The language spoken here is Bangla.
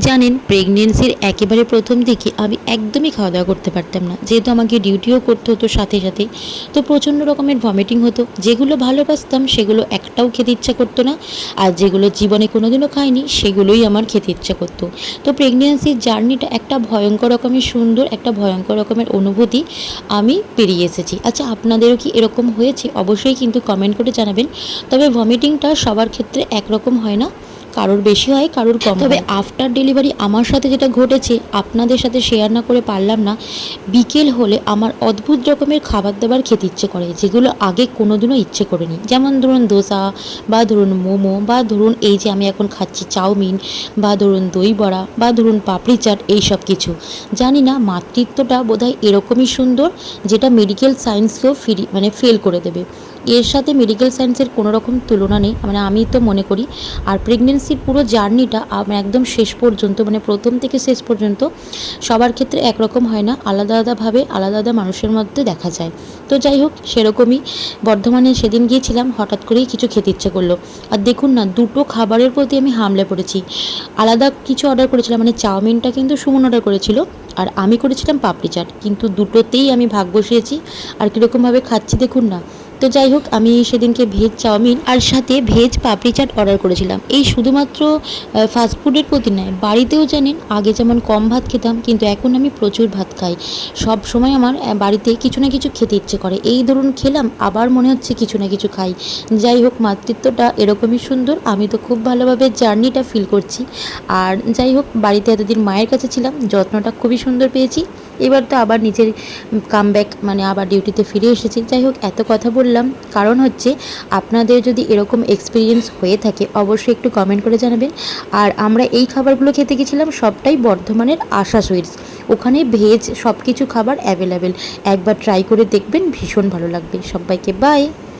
জানেন, প্রেগনেন্সির একেবারে প্রথম দিকে আমি একদমই খাওয়া দাওয়া করতে পারতাম না, যেহেতু আমাকে ডিউটিও করতে হতো সাথে সাথে। তো প্রচণ্ড রকমের ভমিটিং হতো। যেগুলো ভালোবাসতাম সেগুলো একটাও খেতে ইচ্ছা করতো না, আর যেগুলো জীবনে কোনোদিনও খাইনি সেগুলোই আমার খেতে ইচ্ছা করতো। তো প্রেগনেন্সির জার্নিটা একটা ভয়ঙ্কর রকমের সুন্দর, একটা ভয়ঙ্কর রকমের অনুভূতি আমি পেরিয়ে এসেছি। আচ্ছা, আপনাদেরও কি এরকম হয়েছে? অবশ্যই কিন্তু কমেন্ট করে জানাবেন। তবে ভমিটিংটা সবার ক্ষেত্রে একরকম হয় না, কারোর বেশি হয়, কারোর কম। তবে আফটার ডেলিভারি আমার সাথে যেটা ঘটেছে আপনাদের সাথে শেয়ার না করে পারলাম না। বিকেল হলে আমার অদ্ভুত রকমের খাবার দাবার খেতে ইচ্ছে করে, যেগুলো আগে কোনোদিনও ইচ্ছে করেনি। যেমন ধরুন দোসা, বা ধরুন মোমো, বা ধরুন এই যে আমি এখন খাচ্ছি চাউমিন, বা ধরুন দই বড়া, বা ধরুন পাপড়ি চাট, এইসব কিছু। জানি না, মাতৃত্বটা বোধহয় এরকমই সুন্দর, যেটা মেডিকেল সায়েন্সকেও ফেল করে দেবে। এর সাথে মেডিকেল সায়েন্সের কোনো রকম তুলনা নেই, আমি তো মনে করি। আর প্রেগনেন্সির পুরো জার্নিটা একদম শেষ পর্যন্ত, প্রথম থেকে শেষ পর্যন্ত সবার ক্ষেত্রে একরকম হয় না, আলাদা আলাদাভাবে আলাদা আলাদা মানুষের মধ্যে দেখা যায়। তো যাই হোক, সেরকমই বর্ধমানে সেদিন গিয়েছিলাম, হঠাৎ করেই কিছু খেতে ইচ্ছে করলো। আর দেখুন না, দুটো খাবারের প্রতি আমি হামলে পড়েছি। আলাদা কিছু অর্ডার করেছিলাম, চাউমিনটা কিন্তু সুমন অর্ডার করেছিল, আর আমি করেছিলাম পাপড়ি চাট। কিন্তু দুটোতেই আমি ভাগ বসিয়েছি, আর কীরকমভাবে খাচ্ছি দেখুন না। তো যাই হোক, আমি সেদিনকে ভেজ চাউমিন আর সাথে ভেজ পাপড়ি চাট অর্ডার করেছিলাম। এই শুধুমাত্র ফাস্টফুডের প্রতি নয়, বাড়িতেও জানেন আগে যেমন কম ভাত খেতাম, কিন্তু এখন আমি প্রচুর ভাত খাই। সব সময় আমার বাড়িতে কিছু না কিছু খেতে ইচ্ছে করে। এই ধরুন খেলাম, আবার মনে হচ্ছে কিছু না কিছু খাই। যাই হোক, মাতৃত্বটা এরকমই সুন্দর। আমি তো খুব ভালোভাবে জার্নিটা ফিল করছি। আর যাই হোক, বাড়িতে এতদিন মায়ের কাছে ছিলাম, যত্নটা খুবই সুন্দর পেয়েছি। এবার তো আবার নিজের কামব্যাক, আবার ডিউটিতে ফিরে এসেছি। যাই হোক, এত কথা বললাম কারণ হচ্ছে, আপনাদের যদি এরকম এক্সপিরিয়েন্স হয়ে থাকে অবশ্যই একটু কমেন্ট করে জানাবেন। আর আমরা এই খাবারগুলো খেতে গেছিলাম সবটাই বর্ধমানের আশা সুইটস। ওখানে ভেজ সব কিছু খাবার অ্যাভেলেবেল। একবার ট্রাই করে দেখবেন, ভীষণ ভালো লাগবে। সবাইকে বাই।